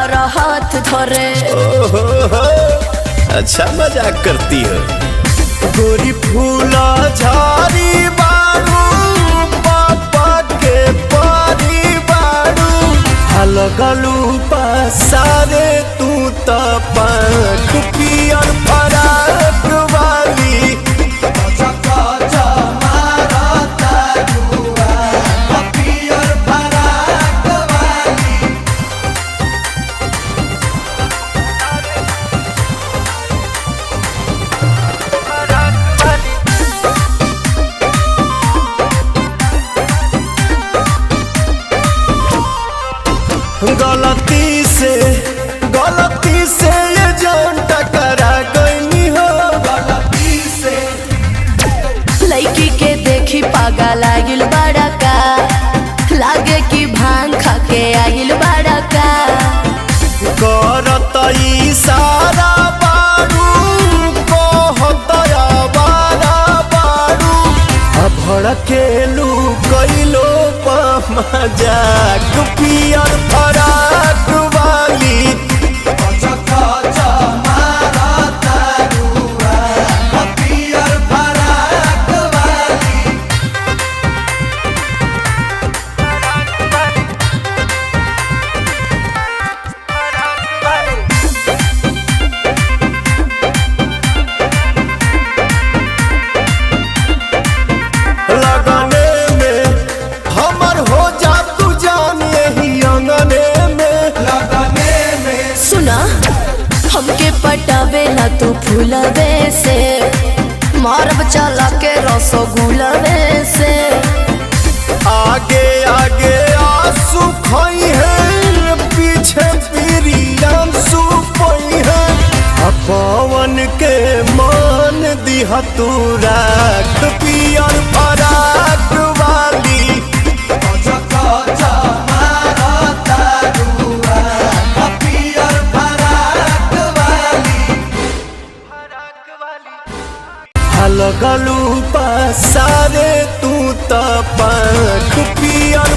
तारा हाथ धरे। ओहो, अच्छा मजाक करती हो। गोरी फूला झाड़ी बारू पापा के पारी बारू लगलू पसारे तू तो पंख पियर फराक वाली। गलती से ये जान टकरा गई हो। गलती से लड़की के देखी पागा लागिल बड़ा का, लागे कि भांग खा के आगिल बड़ा का। करत इशारा बारू कहत आवारा बारू भड़केलू कैलो मजाक पियर फराक वाली। हमके पटावेला तू फूलवे से, मारब चला के रसगुलवे से। आगे आगे आंसू खोई है पीछे पीरियां सुपई है। पवन के मान दिहा तू राख पियर फराक वाली। लगलू पसारे तू तो पंख पियर